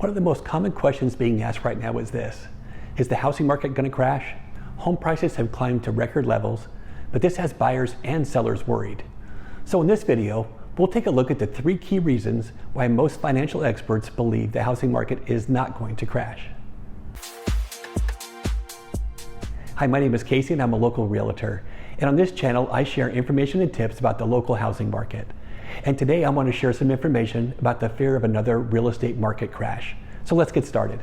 One of the most common questions being asked right now is this: is the housing market going to crash? Home prices have climbed to record levels, but this has buyers and sellers worried. So in this video, we'll take a look at the 3 key reasons why most financial experts believe the housing market is not going to crash. Hi, my name is Casey and I'm a local realtor. And on this channel, I share information and tips about the local housing market. And today I want to share some information about the fear of another real estate market crash. So let's get started.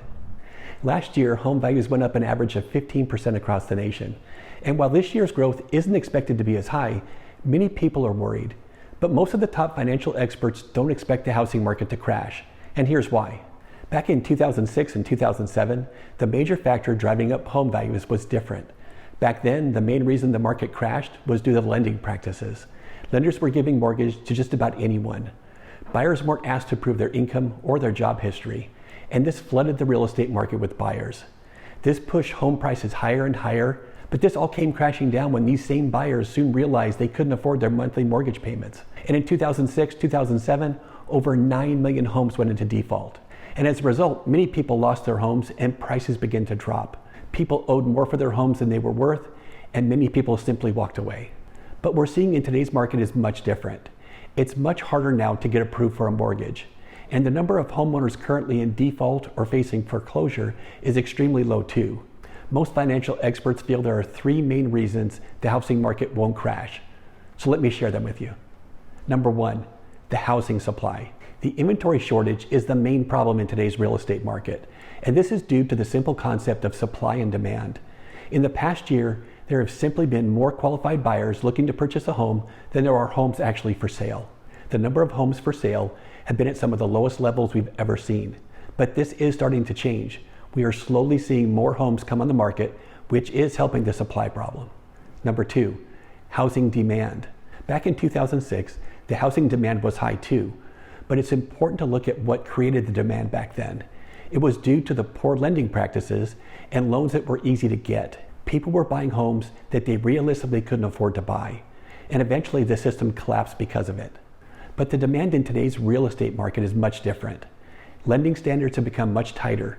Last year, home values went up an average of 15% across the nation. And while this year's growth isn't expected to be as high, many people are worried. But most of the top financial experts don't expect the housing market to crash. And here's why. Back in 2006 and 2007, the major factor driving up home values was different. Back then, the main reason the market crashed was due to lending practices. Lenders were giving mortgage to just about anyone. Buyers weren't asked to prove their income or their job history, and this flooded the real estate market with buyers. This pushed home prices higher and higher, but this all came crashing down when these same buyers soon realized they couldn't afford their monthly mortgage payments. And in 2006, 2007, over 9 million homes went into default. And as a result, many people lost their homes and prices began to drop. People owed more for their homes than they were worth, and many people simply walked away. But we're seeing in today's market is much different. It's much harder now to get approved for a mortgage. And the number of homeowners currently in default or facing foreclosure is extremely low too. Most financial experts feel there are 3 main reasons the housing market won't crash. So let me share them with you. Number 1, the housing supply. The inventory shortage is the main problem in today's real estate market. And this is due to the simple concept of supply and demand. In the past year, there have simply been more qualified buyers looking to purchase a home than there are homes actually for sale. The number of homes for sale have been at some of the lowest levels we've ever seen. But this is starting to change. We are slowly seeing more homes come on the market, which is helping the supply problem. Number 2, housing demand. Back in 2006, the housing demand was high too, but it's important to look at what created the demand back then. It was due to the poor lending practices and loans that were easy to get. People were buying homes that they realistically couldn't afford to buy, and eventually the system collapsed because of it. But the demand in today's real estate market is much different. Lending standards have become much tighter,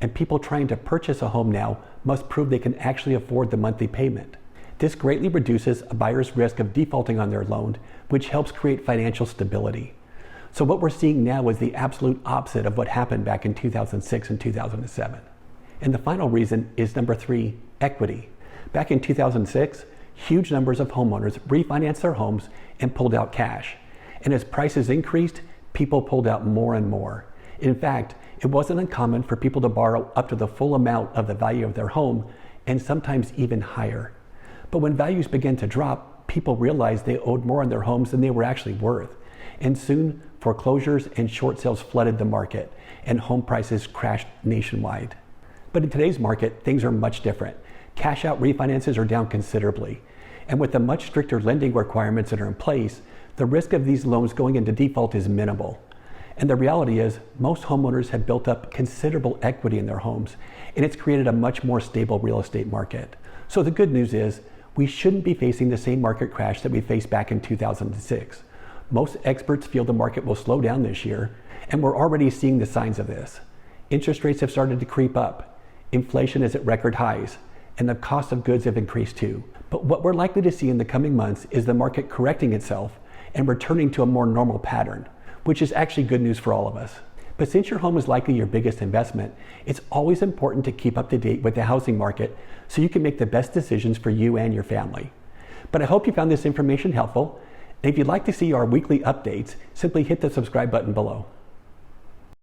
and people trying to purchase a home now must prove they can actually afford the monthly payment. This greatly reduces a buyer's risk of defaulting on their loan, which helps create financial stability. So what we're seeing now is the absolute opposite of what happened back in 2006 and 2007. And the final reason is number 3, equity. Back in 2006, huge numbers of homeowners refinanced their homes and pulled out cash. And as prices increased, people pulled out more and more. In fact, it wasn't uncommon for people to borrow up to the full amount of the value of their home, and sometimes even higher. But when values began to drop, people realized they owed more on their homes than they were actually worth. And soon, foreclosures and short sales flooded the market, and home prices crashed nationwide. But in today's market, things are much different. Cash out refinances are down considerably. And with the much stricter lending requirements that are in place, the risk of these loans going into default is minimal. And the reality is, most homeowners have built up considerable equity in their homes, and it's created a much more stable real estate market. So the good news is, we shouldn't be facing the same market crash that we faced back in 2006. Most experts feel the market will slow down this year, and we're already seeing the signs of this. Interest rates have started to creep up. Inflation is at record highs, and the cost of goods have increased too. But what we're likely to see in the coming months is the market correcting itself and returning to a more normal pattern, which is actually good news for all of us. But since your home is likely your biggest investment, it's always important to keep up to date with the housing market so you can make the best decisions for you and your family. But I hope you found this information helpful. And if you'd like to see our weekly updates, simply hit the subscribe button below.